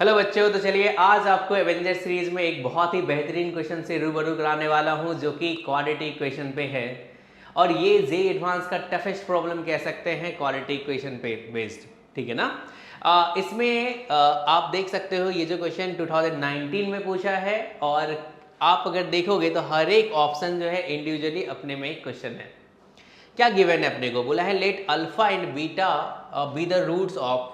Hello बच्चों, तो चलिए आज आपको एवेंजर सीरीज में एक बहुत ही बेहतरीन क्वेश्चन से रूबरू कराने वाला हूं जो कि क्वाड्रेटिक इक्वेशन पे है। और ये जे एडवांस का टफेस्ट प्रॉब्लम कह सकते हैं क्वाड्रेटिक इक्वेशन पे बेस्ड। ठीक है ना। इसमें आप देख सकते हो ये जो क्वेश्चन 2019 में पूछा है और आप अगर देखोगे तो हर एक ऑप्शन जो है इंडिविजुअली अपने में एक क्वेश्चन है। क्या गिवन है अपने को, बोला है let alpha and beta be the roots of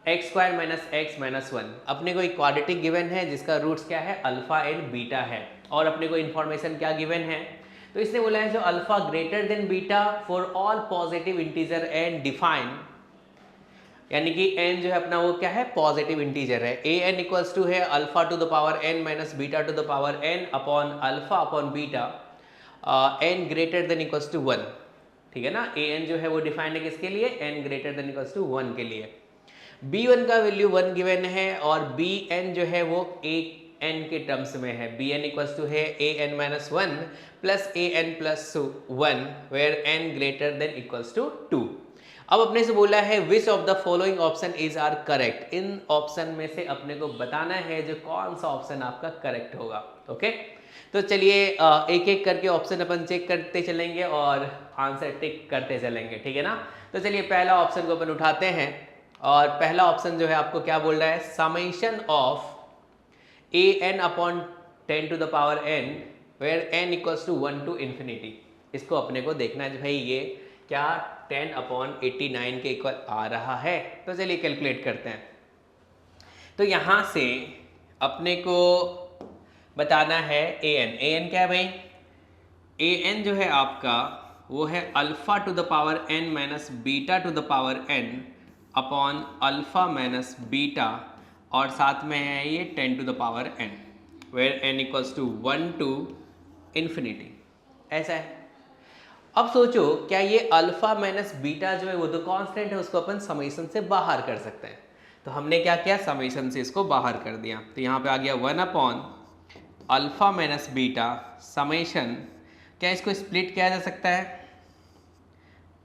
x square minus x minus one. अपने को एक क्वाड्रेटिक गिवन है जिसका रूट्स क्या है, अल्फा एंड बीटा है। और अपने को इन्फॉर्मेशन क्या गिवन है, तो इसने बोला है जो alpha greater than beta for all positive integer and define, यानी कि n जो है अपना वो क्या है, पॉजिटिव इंटीजर है। ए एन इक्वल्स टू है alpha to the power n minus beta to the power n upon alpha upon beta n greater than equals to one. ठीक है ना। ए एन जो है वो डिफाइंड है किसके लिए, n greater than equals to one के लिए। b1 का वैल्यू 1 गिवन है और bn जो है वो a n के टर्म्स में है। bn इक्वल्स टू है a n minus one plus a n plus one where n greater than equals to two. अब अपने से बोला है which of the following option is are correct. इन ऑप्शन में से अपने को बताना है जो कौन सा ऑप्शन आपका करेक्ट होगा। ओके, तो चलिए एक एक करके ऑप्शन अपन चेक करते चलेंगे और आंसर टिक करते चलेंगे। ठीक है ना। तो चलिए पहला ऑप्शन को अपन उठाते हैं और पहला ऑप्शन जो है आपको क्या बोल रहा है, summation of a n upon 10 to the power n where n equals to 1 to infinity. इसको अपने को देखना है भाई ये क्या 10 अपॉन 89 के इक्वल आ रहा है। तो चलिए कैलकुलेट करते हैं। तो यहाँ से अपने को बताना है ए एन क्या है भाई, ए एन जो है आपका वो है alpha to the power n minus beta to the power n upon alpha minus beta और साथ में है ये 10 to the power n where n equals to 1 to infinity. ऐसा है। अब सोचो क्या ये अल्फा माइनस बीटा जो है वो तो कांस्टेंट है, उसको अपन समेशन से बाहर कर सकते हैं। तो हमने क्या किया, समेशन से इसको बाहर कर दिया। तो यहाँ पे आ गया 1 upon alpha minus beta summation, क्या इसको स्प्लिट किया जा सकता है,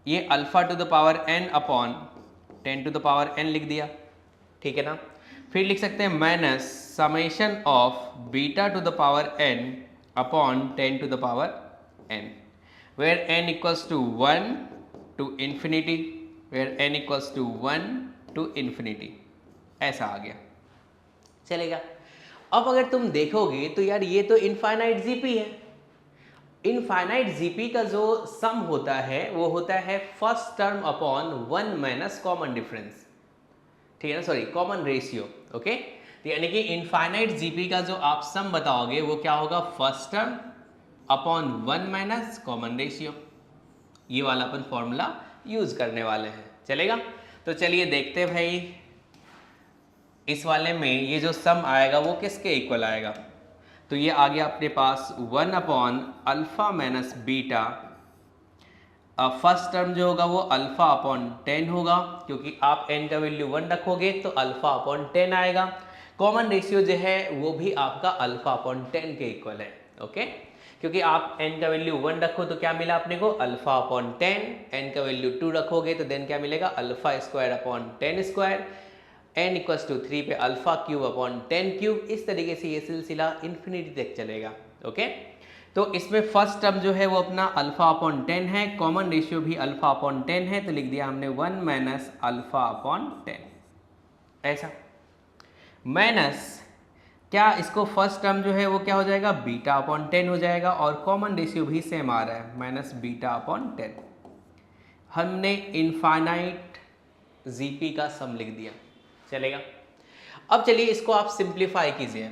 ये alpha to the power n upon 10 to the power n लिख दिया। ठीक है ना। फिर लिख सकते हैं minus summation of beta to the power n upon 10 to the power n where n equals to 1 to infinity, where n equals to 1 to infinity. ऐसा आ गया, चलेगा। अब अगर तुम देखोगे तो यार ये तो इनफाइनाइट जीपी है। इनफाइनाइट जीपी का जो सम होता है वो होता है first term upon 1 minus common difference. ठीक है ना, सॉरी कॉमन रेशियो। ओके, तो यानी कि इनफाइनाइट जीपी का जो आप सम बताओगे वो क्या होगा, first term upon 1 minus common ratio. ये वाला अपन फॉर्मूला यूज करने वाले हैं, चलेगा। तो चलिए देखते हैं भाई इस वाले में ये जो सम आएगा वो किसके इक्वल आएगा। तो ये आ गया अपने पास 1 upon alpha minus beta. First term जो होगा वो अल्फा अपॉन 10 होगा क्योंकि आप n का वैल्यू 1 रखोगे तो अल्फा अपॉन 10 आएगा। कॉमन रेशियो जो है वो भी आपका अल्फा अपॉन 10 के इक्वल है। ओके, क्योंकि आप n का वैल्यू 1 रखो तो क्या मिला अपने को, अल्फा अपॉन 10। n का वैल्यू 2 रखोगे तो देन क्या मिलेगा, alpha square upon 10 square. n equals to 3 पे अल्फा क्यूब अपॉन 10 क्यूब। इस तरीके से ये सिलसिला इन्फिनिटी तक चलेगा। ओके, तो इसमें फर्स्ट टर्म जो है वो अपना अल्फा अपॉन 10 है, कॉमन रेशियो भी अल्फा अपॉन 10 है, तो लिख दिया हमने 1 माइनस अल्फा अपॉन 10। ऐसा माइनस क्या इसको फर्स्ट टर्म जो है वो क्या हो जाएगा, बीटा अपॉन 10 हो जाएगा और कॉमन रेशियो भी सेम आ रहा है माइनस बीटा अपॉन 10। हमने इनफाइनाइट जीपी का सम लिख दिया, चलेगा। अब चलिए इसको आप सिंप्लीफाई कीजिए।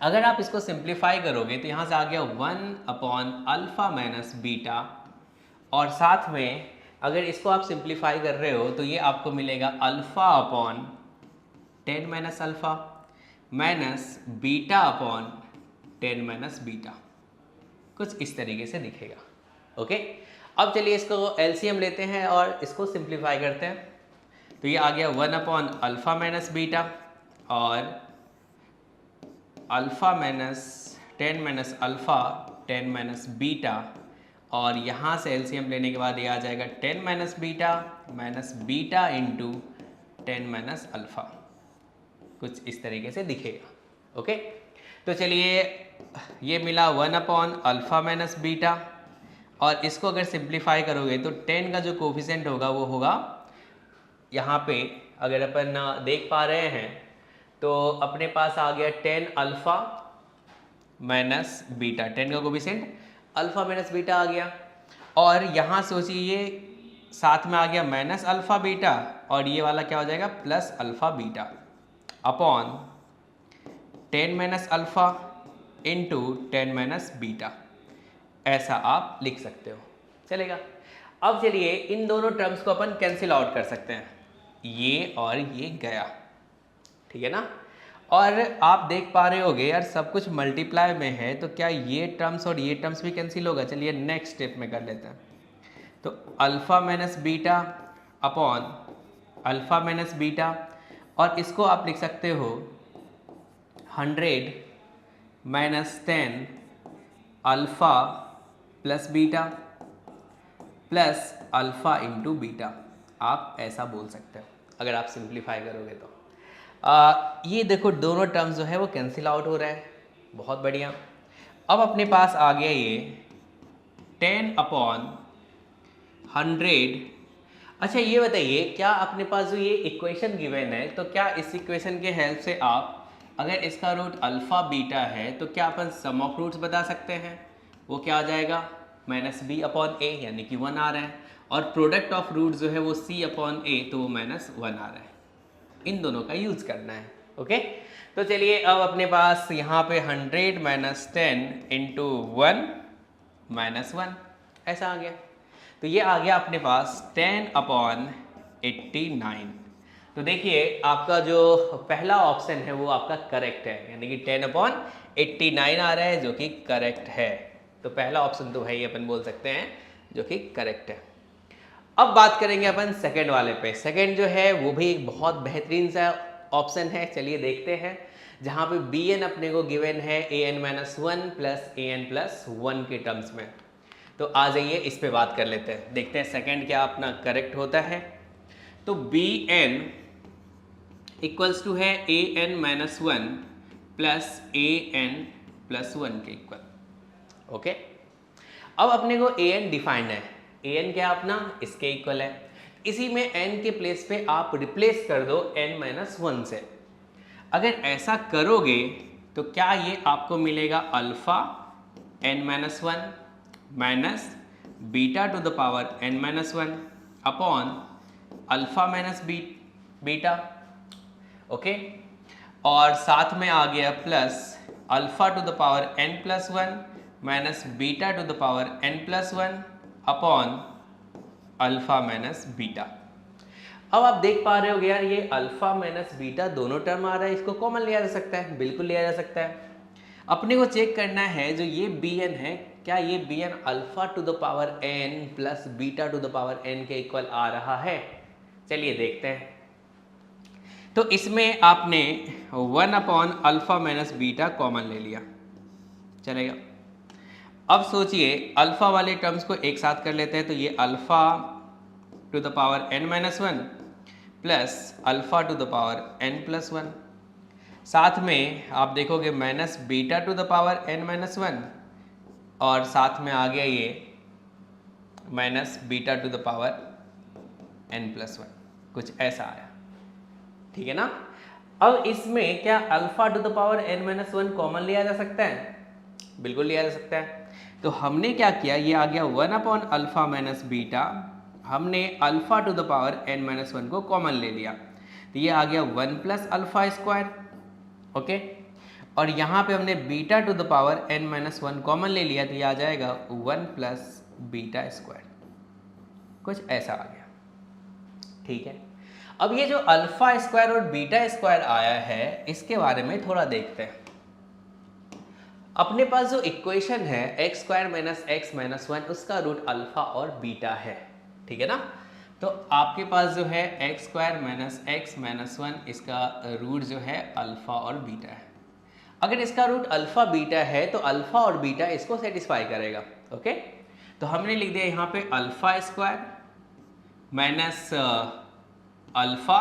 अगर आप इसको सिंप्लीफाई करोगे तो यहाँ से आ गया 1 अपॉन अल्फा माइनस बीटा और साथ में अगर इसको आप सिंप्लीफाई कर रहे हो तो ये आपको मिलेगा alpha upon 10 minus alpha minus beta upon 10 minus beta. कुछ इस तरीके से दिखेगा। ओके, अब चलिए इसको एलसीएम लेते हैं और इसको सिंप्लीफाई करते हैं। तो ये आ गया 1 अपॉन अल्फा माइनस बीटा और alpha minus 10 minus alpha 10 minus beta और यहाँ से एलसीएम लेने के बाद ये आ जाएगा 10 minus beta into 10 minus alpha. कुछ इस तरीके से दिखेगा। ओके, तो चलिए ये मिला 1 / अल्फ़ा माइनस बीटा, और इसको अगर सिंप्लीफाई करोगे तो 10 का जो कोफिशिएंट होगा वो होगा यहाँ पे, अगर अपन देख पा रहे हैं तो अपने पास आ गया 10 अल्फ़ा माइनस बीटा, 10 का कोफिशिएंट अल्फ़ा माइनस बीटा आ गया, और यहाँ सोचिए ये साथ में आ गया माइनस अल्फ़ा बीटा, और ये वाला क्या हो जाएगा plus alpha beta upon 10 minus alpha into 10 minus beta, ऐसा आप लिख सकते हो, चलेगा। अब चलिए इन दोनों टर्म्स को अपन कैंसिल आउट कर सकते हैं, ये और ये गया, ठीक है ना। और आप देख पा रहे होगे यार सब कुछ मल्टीप्लाई में है, तो क्या ये टर्म्स और ये टर्म्स भी कैंसिल होगा। चलिए नेक्स्ट स्टेप में कर लेते हैं। तो alpha minus beta upon alpha minus beta, और इसको आप लिख सकते हो 100 minus 10 alpha plus beta plus alpha into beta, आप ऐसा बोल सकते हो अगर आप सिंप्लीफाई करोगे तो। ये देखो दोनों टर्म्स जो है वो कैंसिल आउट हो रहा है, बहुत बढ़िया। अब अपने पास आ गया ये 10 अपॉन 100। अच्छा ये बताइए, क्या अपने पास जो ये इक्वेशन गिवन है, तो क्या इस इक्वेशन के हेल्प से आप अगर इसका रूट अल्फ़ा बीटा है तो क्या अपन सम ऑफ रूट्स बता सकते हैं। वो क्या आ जाएगा माइनस बी अपॉन ए, यानी कि 1 आ रहा है, और प्रोडक्ट ऑफ रूट जो है वो सी अपॉन ए, तो वो माइनस 1 आ रहा है। इन दोनों का यूज करना है। ओके, तो चलिए अब अपने पास यहाँ पे 100 माइनस 10 इंटू 1 माइनस 1 ऐसा आ गया। तो ये आ गया अपने पास 10 अपॉन 89। तो देखिए आपका जो पहला ऑप्शन है वो आपका करेक्ट है, यानी कि 10 अपॉन 89 आ रहा है जो कि करेक्ट है। तो पहला ऑप्शन तो भाई अपन बोल सकते हैं जो कि करेक्ट है। अब बात करेंगे अपन सेकंड वाले पे। सेकंड जो है वो भी एक बहुत बेहतरीन सा ऑप्शन है, चलिए देखते हैं। जहाँ पे बी एन अपने को गिवन है a N minus 1 plus A N plus 1 के टर्म्स में। तो आ जाइए इस पे बात कर लेते हैं, देखते हैं सेकंड क्या अपना करेक्ट होता है। तो बी एन इक्वल्स टू है a N minus 1 plus A N plus 1 के इक्वल। ओके, अब अपने को ए एन डिफाइंड है, ए एन क्या अपना इसके इक्वल है। इसी में एन के प्लेस पे आप रिप्लेस कर दो एन माइनस 1 से। अगर ऐसा करोगे तो क्या ये आपको मिलेगा alpha n minus 1 minus beta to the power n minus 1 upon alpha minus beta. Okay, और साथ में आ गया plus alpha to the power n plus 1 minus beta to the power n plus 1 upon alpha minus beta. अब आप देख पा रहे हो यार ये अल्फा माइनस बीटा दोनों टर्म आ रहा है, इसको कॉमन लिया जा सकता है, बिल्कुल लिया जा सकता है। अपने को चेक करना है जो ये बी एन है, क्या ये b n alpha to the power n plus beta to the power n के इक्वल आ रहा है। चलिए देखते हैं। तो इसमें आपने 1 upon alpha minus beta common ले लिया, चलेगा। अब सोचिए अल्फा वाले टर्म्स को एक साथ कर लेते हैं। तो ये alpha to the power n minus 1 plus alpha to the power n plus 1, साथ में आप देखोगे minus beta to the power n minus 1, और साथ में आ गया ये minus beta to the power n plus 1, कुछ ऐसा आया, ठीक है ना। अब इसमें क्या alpha to the power n minus 1 common लिया जा सकता है, बिल्कुल लिया जा सकता है। तो हमने क्या किया, ये आ गया 1 अपॉन अल्फा माइनस बीटा, हमने alpha to the power n minus 1 को कॉमन ले लिया, तो ये आ गया 1 प्लस अल्फा स्क्वायर। ओके, और यहाँ पे हमने beta to the power n minus 1 common ले लिया, तो ये आ जाएगा 1 प्लस बीटा स्क्वायर, कुछ ऐसा आ गया, ठीक है। अब ये जो अल्फा स्क्वायर और बीटा स्क्वायर आया है इसके बारे में थोड़ा देखते हैं। अपने पास जो इक्वेशन है x square minus x minus 1, उसका रूट अल्फा और बीटा है, ठीक है ना। तो आपके पास जो है x square minus x minus 1, इसका रूट जो है अल्फा और बीटा है। अगर इसका रूट अल्फा बीटा है तो अल्फा और बीटा इसको सेटिस्फाई करेगा। ओके, तो हमने लिख दिया यहाँ पे alpha square minus alpha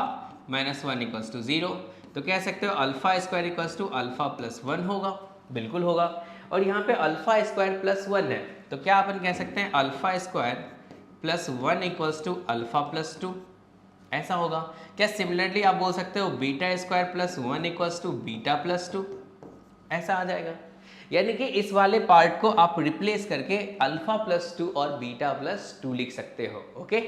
minus 1 equals to 0, तो कह सकते हो alpha square equals to alpha plus 1 होगा, बिल्कुल होगा। और यहाँ पे अल्फा स्क्वायर प्लस 1 है, तो क्या अपन कह सकते हैं alpha square plus 1 equals to alpha plus 2, ऐसा होगा। क्या सिमिलरली आप बोल सकते हो beta square plus 1 equals to beta plus 2, ऐसा आ जाएगा। यानी कि इस वाले पार्ट को आप रिप्लेस करके अल्फा प्लस 2 और बीटा प्लस 2 लिख सकते हो। ओके,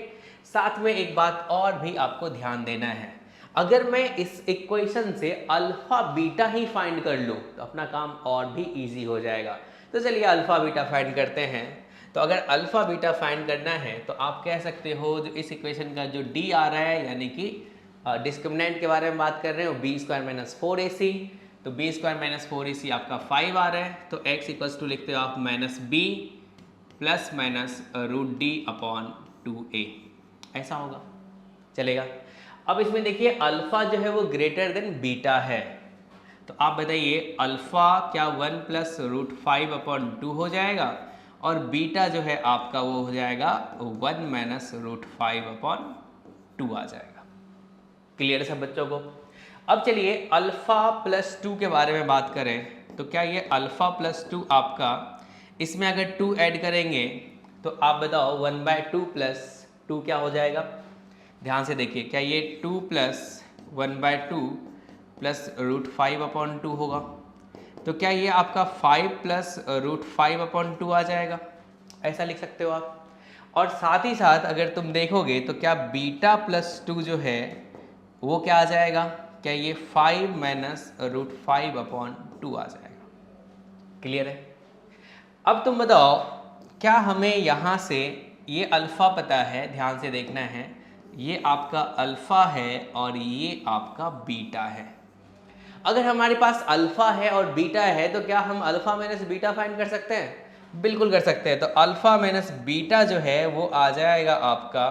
साथ में एक बात और भी आपको ध्यान देना है, अगर मैं इस इक्वेशन से अल्फा बीटा ही फाइंड कर लूँ तो अपना काम और भी इजी हो जाएगा। तो चलिए अल्फा बीटा फाइंड करते हैं। तो अगर अल्फा बीटा फाइंड करना है तो आप कह सकते हो जो इस इक्वेशन का जो डी आ रहा है, यानी कि डिस्क्रिमिनेंट के बारे में बात कर रहे हो, बी स्क्वायर माइनस 4ac, तो बी स्क्वायर माइनस 4ac आपका 5 आ रहा है, तो x इक्वल्स टू लिखते हो आप minus b plus minus root d upon 2a, ऐसा होगा, चलेगा। अब इसमें देखिए अल्फा जो है वो ग्रेटर देन बीटा है, तो आप बताइए अल्फा क्या 1 प्लस रूट 5 अपॉन 2 हो जाएगा, और बीटा जो है आपका वो हो जाएगा 1 माइनस रूट 5 अपॉन 2 आ जाएगा। क्लियर है सब बच्चों को? अब चलिए अल्फा प्लस 2 के बारे में बात करें, तो क्या ये अल्फा प्लस 2 आपका, इसमें अगर 2 ऐड करेंगे तो आप बताओ 1/2 प्लस 2 क्या हो जाएगा? ध्यान से देखिए, क्या ये 2 प्लस 1/2 प्लस रूट 5 अपॉन 2 होगा? तो क्या ये आपका 5 प्लस रूट 5 अपॉन 2 आ जाएगा? ऐसा लिख सकते हो आप। और साथ ही साथ अगर तुम देखोगे तो क्या बीटा प्लस 2 जो है वो क्या आ जाएगा? क्या ये 5 माइनस रूट 5 अपॉन 2 आ जाएगा? क्लियर है? अब तुम बताओ, क्या हमें यहाँ से ये अल्फ़ा पता है, ध्यान से देखना है, ये आपका अल्फ़ा है और ये आपका बीटा है। अगर हमारे पास अल्फ़ा है और बीटा है तो क्या हम अल्फ़ा माइनस बीटा फाइंड कर सकते हैं? बिल्कुल कर सकते हैं। तो अल्फ़ा माइनस बीटा जो है वो आ जाएगा आपका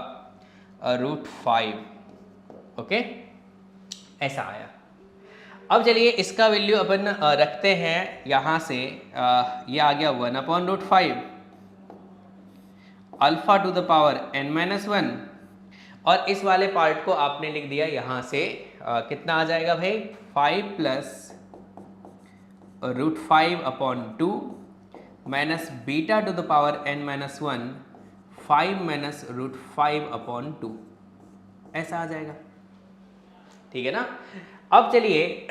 रूट 5, ओके, ऐसा आया। अब चलिए इसका वैल्यू अपन रखते हैं यहाँ से, ये आ गया 1 upon root 5 alpha to the power n minus 1, और इस वाले पार्ट को आपने लिख दिया यहाँ से, कितना आ जाएगा भाई? 5 plus root 5 upon 2 minus beta to the power n minus 1 5 minus root 5 upon 2, ऐसा आ जाएगा। ठीक है ना? अब चलिए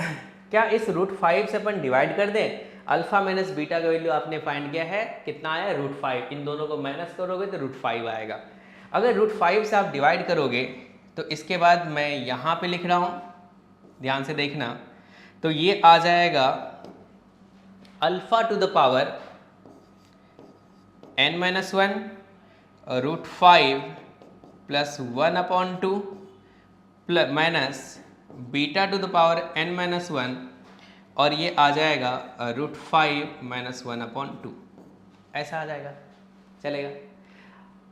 क्या इस रूट 5 से अपन डिवाइड कर दें? अल्फा माइनस बीटा का वैल्यू आपने फाइंड किया है, कितना आया? रूट 5। इन दोनों को माइनस करोगे तो रूट 5 आएगा। अगर रूट 5 से आप डिवाइड करोगे तो इसके बाद मैं यहाँ पे लिख रहा हूँ, ध्यान से देखना, तो ये आ जाएगा alpha to the power n minus 1 root 5 plus 1 upon 2 plus minus beta to the power n minus 1, और ये आ जाएगा रूट 5 माइनस 1 अपॉन 2, ऐसा आ जाएगा, चलेगा।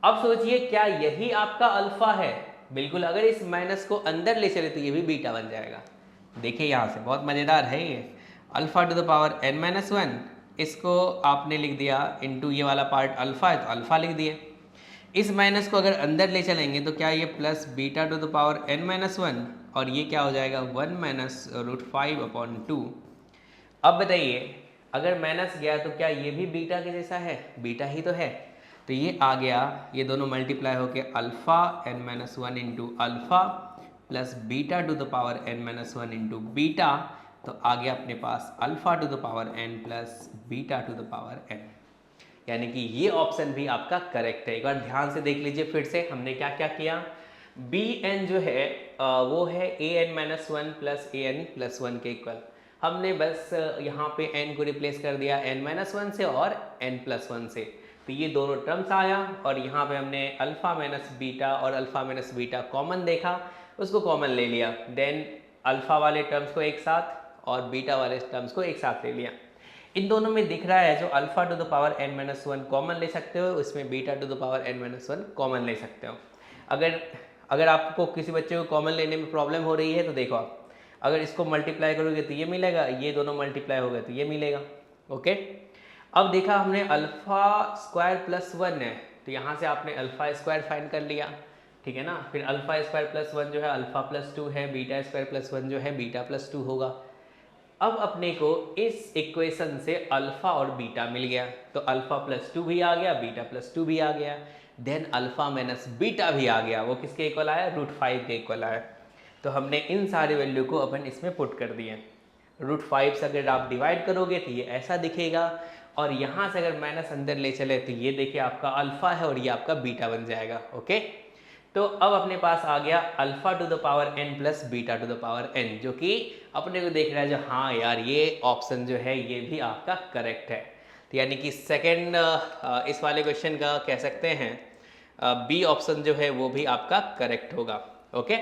अब सोचिए क्या यही आपका अल्फा है? बिल्कुल, अगर इस माइनस को अंदर ले चले तो ये भी बीटा बन जाएगा। देखिए यहाँ से बहुत मज़ेदार है ये, alpha to the power n minus 1, इसको आपने लिख दिया इनटू ये वाला पार्ट अल्फा है तो अल्फा लिख दिए। इस माइनस को अगर अंदर ले चलेंगे तो क्या ये plus beta to the power n minus 1, और ये क्या हो जाएगा 1 माइनस रूट 5 अपॉन 2। अब बताइए अगर माइनस गया तो क्या ये भी बीटा के जैसा है? बीटा ही तो है, तो ये आ गया, ये दोनों मल्टीप्लाई होके alpha n minus 1 into alpha plus beta to the power n minus 1 into beta, तो आ गया अपने पास alpha to the power n plus beta to the power n, यानी कि ये ऑप्शन भी आपका करेक्ट है। एक बार ध्यान से देख लीजिए फिर से हमने क्या क्या किया। बी एन जो है वो है a N minus 1 plus A N plus 1 के इक्वल। हमने बस यहाँ पे n को रिप्लेस कर दिया n माइनस 1 से और n प्लस 1 से, तो ये दोनों टर्म्स आया, और यहाँ पे हमने अल्फ़ा माइनस बीटा और अल्फ़ा माइनस बीटा कॉमन देखा, उसको कॉमन ले लिया, देन अल्फ़ा वाले टर्म्स को एक साथ और बीटा वाले टर्म्स को एक साथ ले लिया। इन दोनों में दिख रहा है जो alpha to the power n minus 1 common ले सकते हो, उसमें beta to the power n minus 1 common ले सकते हो। अगर आपको किसी बच्चे को कॉमन लेने में प्रॉब्लम हो रही है तो देखो आप, अगर इसको मल्टीप्लाई करोगे तो ये मिलेगा, ये दोनों मल्टीप्लाई हो गए तो ये मिलेगा, ओके। अब देखा हमने अल्फ़ा स्क्वायर प्लस 1 है, तो यहाँ से आपने अल्फ़ा स्क्वायर फाइंड कर लिया, ठीक है ना। फिर अल्फा स्क्वायर प्लस 1 जो है अल्फा प्लस 2 है, बीटा स्क्वायर प्लस 1 जो है बीटा प्लस 2 होगा। अब अपने को इस इक्वेशन से अल्फा और बीटा मिल गया, तो अल्फा प्लस 2 भी आ गया, बीटा प्लस 2 भी आ गया, देन अल्फा माइनस बीटा भी आ गया। वो किसके इक्वल आया? √5 के इक्वल आया। तो हमने इन सारी वैल्यू को अपन इसमें पुट कर दिए। √5 से अगर आप डिवाइड करोगे तो ये ऐसा दिखेगा, और यहाँ से अगर माइनस अंदर ले चले तो ये देखिए आपका अल्फा है और ये आपका बीटा बन जाएगा। ओके, तो अब अपने पास आ गया alpha to the power n plus beta to the power n, जो कि अपने को देख रहा है जो हाँ यार ये ऑप्शन जो है ये भी आपका करेक्ट है। तो यानी कि सेकंड इस वाले क्वेश्चन का कह सकते हैं बी ऑप्शन जो है वो भी आपका करेक्ट होगा। ओके,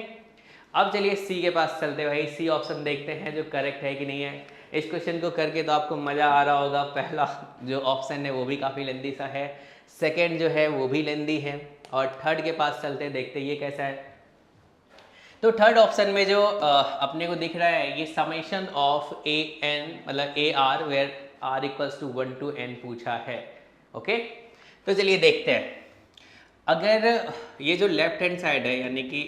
अब चलिए सी के पास चलते हैं भाई। सी ऑप्शन देखते हैं जो करेक्ट है कि नहीं है। इस क्वेश्चन को करके तो आपको मज़ा आ रहा होगा। पहला जो ऑप्शन है वो भी काफ़ी लेंदी सा है, सेकंड जो है वो भी लेंदी है, और थर्ड के पास चलते हैं, देखते ये कैसा है। तो थर्ड ऑप्शन में जो अपने को दिख रहा है ये समेशन ऑफ ए एन मतलब a r where r equals to 1 to n पूछा है। ओके, तो चलिए देखते हैं। अगर ये जो लेफ्ट हैंड साइड है यानी कि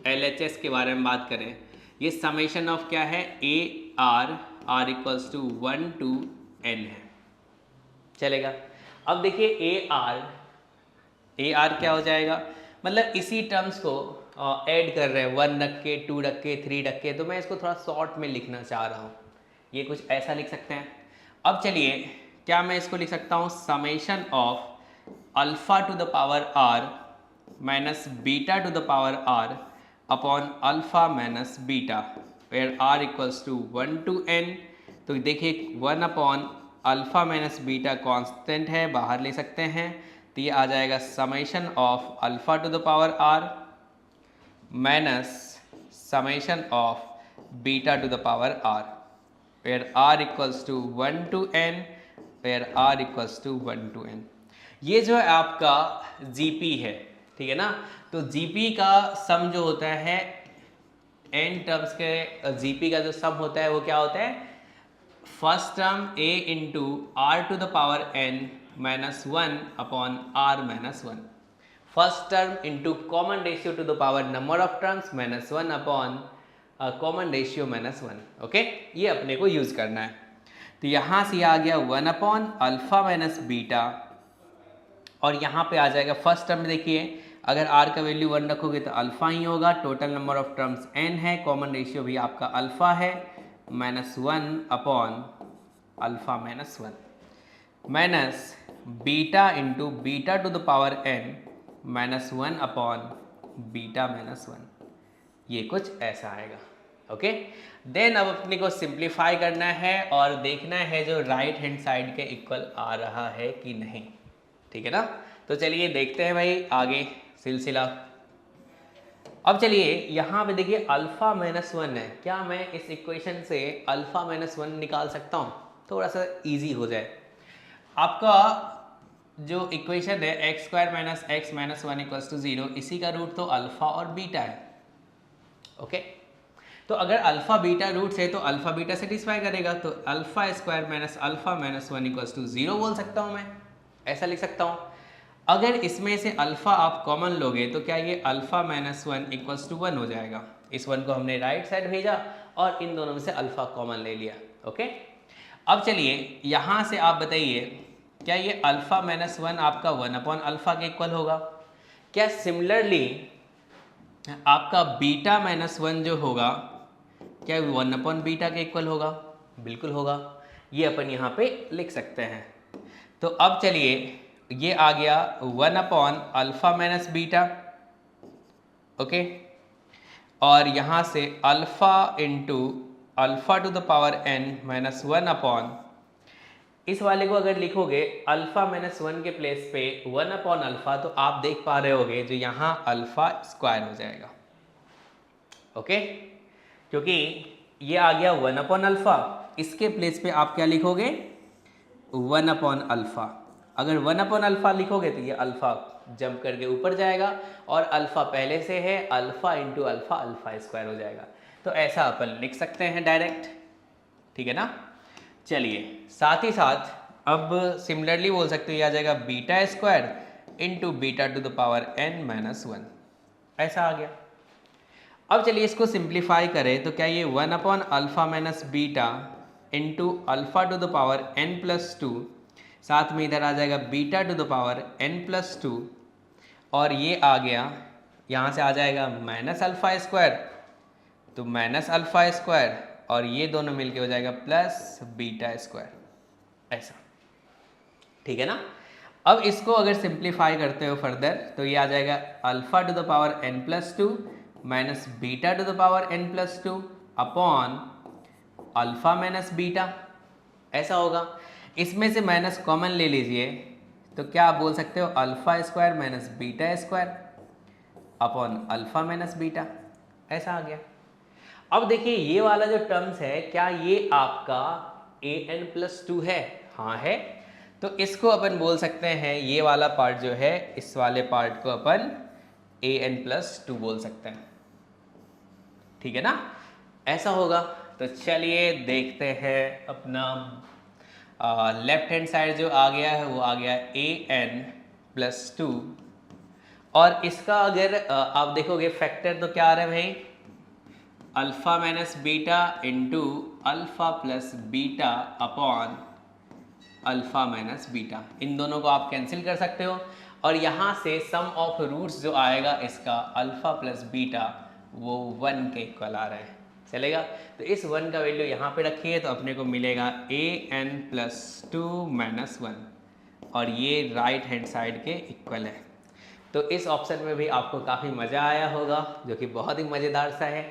LHS के बारे में बात करें, ये समेशन ऑफ क्या है? A r equals to 1 to n है, चलेगा। अब देखिए ए आर क्या हो जाएगा, मतलब इसी टर्म्स को ऐड कर रहे हैं, 1 रख के 2 रख के 3 रख के, तो मैं इसको थोड़ा शॉर्ट में लिखना चाह रहा हूँ। ये कुछ ऐसा लिख सकते हैं। अब चलिए क्या मैं इसको लिख सकता हूँ summation of alpha to the power r minus beta to the power r upon alpha minus beta where r equals to 1 to n। तो देखिए 1 upon alpha minus beta constant है, बाहर ले सकते हैं, तो ये आ जाएगा summation of alpha to the power r minus summation of beta to the power r where r equals to 1 to n where r equals to 1 to n। ये जो है आपका जीपी है, ठीक है ना। तो जीपी का सम जो होता है n टर्म्स के, जीपी का जो सम होता है वो क्या होता है? First term a into r to the power n minus 1 upon r minus 1, first term into common ratio to the power number of terms minus 1 upon common ratio minus 1। Okay, ये अपने को यूज करना है। तो यहाँ से आ गया 1 upon alpha minus beta, और यहाँ पे आ जाएगा फर्स्ट टर्म। देखिए अगर r का वैल्यू 1 रखोगे तो अल्फा ही होगा, total number of terms n है, कॉमन रेशियो भी आपका अल्फा है, minus 1 upon alpha minus 1 minus beta into beta to the power n minus 1 upon beta minus 1, ये कुछ ऐसा आएगा। ओके, देन अब अपने को सिंप्लीफाई करना है और देखना है जो राइट हैंड साइड के इक्वल आ रहा है कि नहीं, ठीक है ना। तो चलिए देखते हैं भाई आगे सिलसिला। अब चलिए यहाँ पे देखिए अल्फा माइनस 1 है, क्या मैं इस इक्वेशन से अल्फा माइनस 1 निकाल सकता हूँ? थोड़ा सा इजी हो जाए। आपका जो इक्वेशन है x square minus x minus 1 equals to 0, इसी का रूट तो अल्फा और बीटा है। ओके, तो अगर अल्फा बीटा रूट्स है तो अल्फा बीटा सेटिस्फाई करेगा, तो alpha square minus alpha minus 1 equals to 0 बोल सकता हूँ मैं, ऐसा लिख सकता हूँ। अगर इसमें से अल्फा आप कॉमन लोगे तो क्या ये अल्फा माइनस 1 इक्वल्स टू 1 हो जाएगा। इस 1 को हमने राइट साइड भेजा और इन दोनों में से अल्फा कॉमन ले लिया। ओके, अब चलिए यहाँ से आप बताइए क्या ये अल्फा माइनस 1 आपका 1 अपॉन अल्फा के इक्वल होगा? क्या सिमिलरली आपका बीटा माइनस 1 जो होगा क्या 1 अपॉन बीटा के इक्वल होगा? बिल्कुल होगा, ये अपन यहाँ पे लिख सकते हैं। तो अब चलिए ये आ गया 1 upon alpha minus beta, okay, और यहाँ से alpha into alpha to the power n minus 1 upon, इस वाले को अगर लिखोगे अल्फा माइनस 1 के प्लेस पे 1 अपॉन अल्फा, तो आप देख पा रहे होगे जो यहाँ अल्फा स्क्वायर हो जाएगा। ओके, क्योंकि ये आ गया 1 अपॉन अल्फा, इसके प्लेस पे आप क्या लिखोगे 1 अपॉन अल्फा। अगर 1 अपॉन अल्फा लिखोगे तो ये अल्फा जंप करके ऊपर जाएगा, और अल्फा पहले से है, alpha into alpha alpha square हो जाएगा। तो ऐसा अपन लिख सकते हैं डायरेक्ट, ठीक है ना। चलिए साथ ही साथ अब सिमिलरली बोल सकते हो, ये आ जाएगा beta square into beta to the power n minus 1। ऐसा आ गया। अब चलिए इसको सिंप्लीफाई करें तो क्या ये 1 upon alpha minus beta into alpha to the power n plus 2, साथ में इधर आ जाएगा beta to the power n plus 2, और ये आ गया, यहाँ से आ जाएगा माइनस अल्फ़ा स्क्वायर, तो माइनस अल्फ़ा स्क्वायर, और ये दोनों मिलके हो जाएगा प्लस बीटा स्क्वायर, ऐसा। ठीक है ना। अब इसको अगर सिंप्लीफाई करते हो फर्दर तो ये आ जाएगा alpha to the power n plus 2 minus beta to the power n plus 2 upon alpha minus beta, ऐसा होगा। इसमें से माइनस कॉमन ले लीजिए तो क्या आप बोल सकते हो alpha square minus beta square upon alpha minus beta, ऐसा आ गया। अब देखिए ये वाला जो टर्म्स है, क्या ये आपका an प्लस 2 है? हाँ है। तो इसको अपन बोल सकते हैं, ये वाला पार्ट जो है, इस वाले पार्ट को अपन an प्लस 2 बोल सकते हैं। ठीक है ना, ऐसा होगा। तो चलिए देखते हैं अपना लेफ्ट हैंड साइड जो आ गया है वो आ गया an प्लस 2, और इसका अगर आप देखोगे फैक्टर तो क्या आ रहा है भाई, alpha minus beta into alpha plus beta upon alpha minus beta, इन दोनों को आप कैंसिल कर सकते हो, और यहाँ से सम ऑफ रूट्स जो आएगा इसका अल्फ़ा प्लस बीटा वो 1 के इक्वल आ रहा है, चलेगा। तो इस 1 का वैल्यू यहाँ पे रखिए तो अपने को मिलेगा an प्लस 2 माइनस 1, और ये राइट हैंड साइड के इक्वल है। तो इस ऑप्शन में भी आपको काफ़ी मज़ा आया होगा, जो कि बहुत ही मज़ेदार सा है।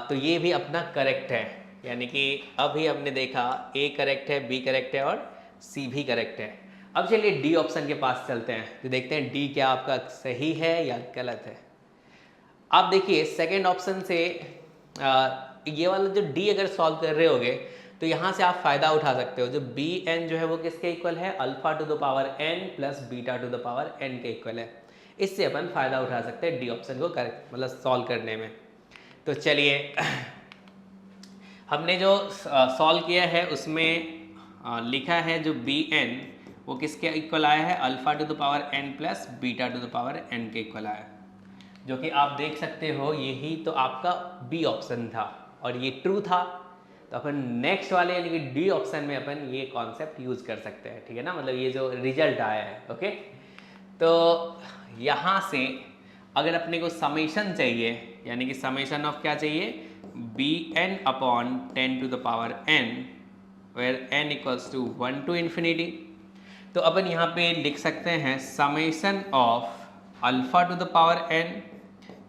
तो ये भी अपना करेक्ट है, यानी कि अभी हमने देखा A करेक्ट है, B करेक्ट है और C भी करेक्ट है। अब चलिए D ऑप्शन के पास चलते हैं, तो देखते हैं D क्या आपका सही है या गलत है। आप देखिए सेकेंड ऑप्शन से ये वाला जो D अगर सॉल्व कर रहे होगे तो यहाँ से आप फ़ायदा उठा सकते हो। जो Bn जो है वो किसके इक्वल है, alpha to the power n plus beta to the power n के इक्वल है। इससे अपन फ़ायदा उठा सकते हैं D ऑप्शन को करेक्ट मतलब सॉल्व करने में। तो चलिए हमने जो सॉल्व किया है उसमें लिखा है जो Bn वो किसके इक्वल आया है, alpha to the power n plus beta to the power n के इक्वल आया, जो कि आप देख सकते हो यही तो आपका B ऑप्शन था और ये ट्रू था। तो अपन नेक्स्ट वाले यानी कि D ऑप्शन में अपन ये कॉन्सेप्ट यूज़ कर सकते हैं। ठीक है ना, मतलब ये जो रिजल्ट आया है। ओके, तो यहाँ से अगर अपने को समेशन चाहिए, यानी कि समेशन ऑफ क्या चाहिए, Bn upon 10 to the power n where n equals to 1 to infinity. तो अपन यहाँ पे लिख सकते हैं summation of alpha to the power n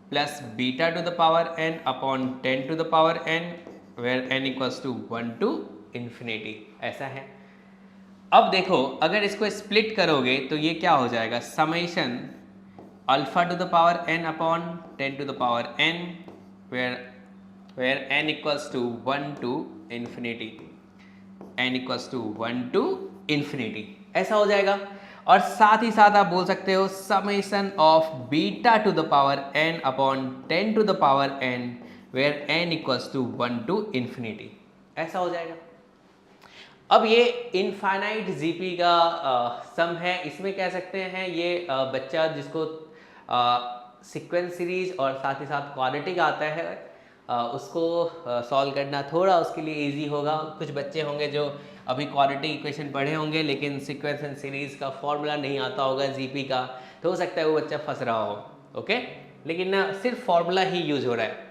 plus beta to the power n upon 10 to the power n where n equals to 1 to infinity, ऐसा है। अब देखो अगर इसको स्प्लिट करोगे तो ये क्या हो जाएगा, summation alpha to the power n upon 10 to the power n where n equals to 1 to infinity, n equals to 1 to infinity, ऐसा हो जाएगा। और साथ ही साथ आप बोल सकते हो summation of beta to the power n upon 10 to the power n where n equals to 1 to infinity, ऐसा हो जाएगा। अब ये इनफाइनाइट जीपी का सम है, इसमें कह सकते हैं ये बच्चा जिसको सीक्वेंस सीरीज और साथ ही साथ क्वाड्रेटिक आता है उसको सॉल्व करना थोड़ा उसके लिए इजी होगा। कुछ बच्चे होंगे जो अभी क्वाड्रेटिक इक्वेशन पढ़े होंगे लेकिन सीक्वेंस एंड सीरीज का फॉर्मूला नहीं आता होगा जीपी का, तो हो सकता है वो बच्चा फंस रहा हो। ओके, लेकिन सिर्फ फॉर्मूला ही यूज हो रहा है।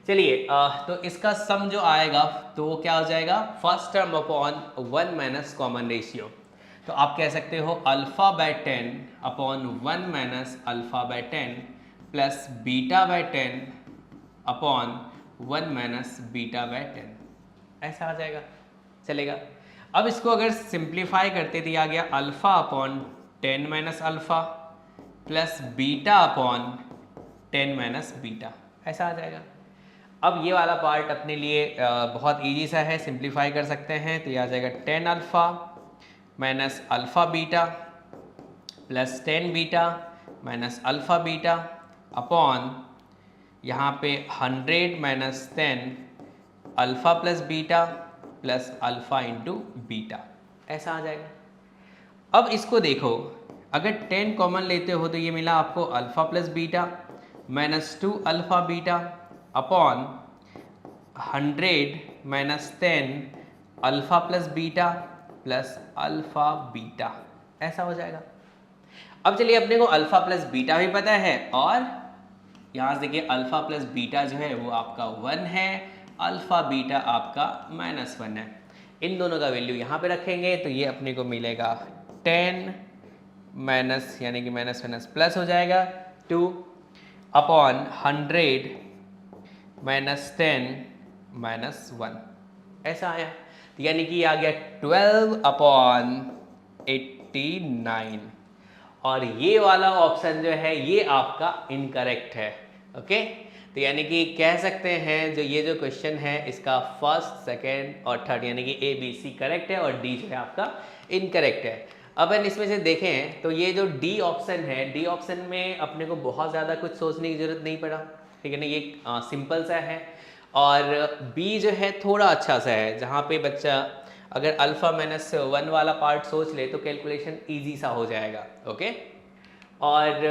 चलिए तो इसका सम जो आएगा तो वो क्या हो जाएगा, first term upon 1 minus common ratio. तो आप कह सकते हो alpha bye 10 upon 1 minus alpha bye 10 plus beta by 10 upon 1 minus beta by 10, ऐसा आ जाएगा, चलेगा। अब इसको अगर सिंप्लीफाई करते तो आ गया alpha upon 10 minus alpha plus beta upon 10 minus beta, ऐसा आ जाएगा। अब ये वाला पार्ट अपने लिए बहुत इजी सा है, सिंप्लीफाई कर सकते हैं। तो ये आ जाएगा 10 alpha minus alpha beta plus 10 beta minus alpha beta upon यहाँ पे 100 minus 10 alpha plus beta plus alpha into beta, ऐसा आ जाएगा। अब इसको देखो अगर 10 कॉमन लेते हो तो ये मिला आपको alpha plus beta -2 alpha beta upon 100 -10 alpha plus beta plus alpha beta, ऐसा हो जाएगा। अब चलिए अपने को अल्फ़ा प्लस बीटा भी पता है और यहाँ से देखिए अल्फ़ा प्लस बीटा जो है वो आपका 1 है, अल्फ़ा बीटा आपका -1 है। इन दोनों का वैल्यू यहाँ पे रखेंगे तो ये अपने को मिलेगा 10 माइनस यानी कि माइनस माइनस प्लस हो जाएगा 2 अपॉन 100 -10 -1, ऐसा आया। तो यानी कि आ गया 12 अपॉन 89 और ये वाला ऑप्शन जो है ये आपका इनकरेक्ट है। ओके, तो यानी कि कह सकते हैं जो ये जो क्वेश्चन है इसका फर्स्ट, सेकेंड और थर्ड यानी कि ए बी सी करेक्ट है और डी जो है आपका इनकरेक्ट है। अपन इसमें से देखें तो ये जो डी ऑप्शन है, डी ऑप्शन में अपने को बहुत ज़्यादा कुछ सोचने की ज़रूरत नहीं पड़ा, ठीक है ना, ये सिंपल सा है। और बी जो है थोड़ा अच्छा सा है, जहाँ पे बच्चा अगर अल्फ़ा -1 वाला पार्ट सोच ले तो कैलकुलेशन ईजी सा हो जाएगा। ओके, और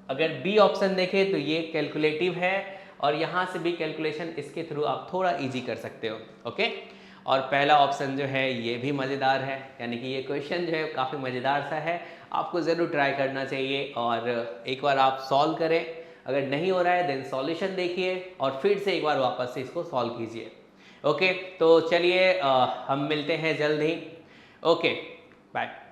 अगर बी ऑप्शन देखें तो ये कैलकुलेटिव है और यहाँ से भी कैलकुलेशन इसके थ्रू आप थोड़ा इजी कर सकते हो। ओके, और पहला ऑप्शन जो है ये भी मज़ेदार है, यानी कि ये क्वेश्चन जो है काफ़ी मज़ेदार सा है, आपको ज़रूर ट्राई करना चाहिए और एक बार आप सॉल्व करें। अगर नहीं हो रहा है देन सॉल्यूशन देखिए और फिर से एक बार वापस से इसको सॉल्व कीजिए। ओके, तो चलिए हम मिलते हैं जल्द ही। Okay, bye.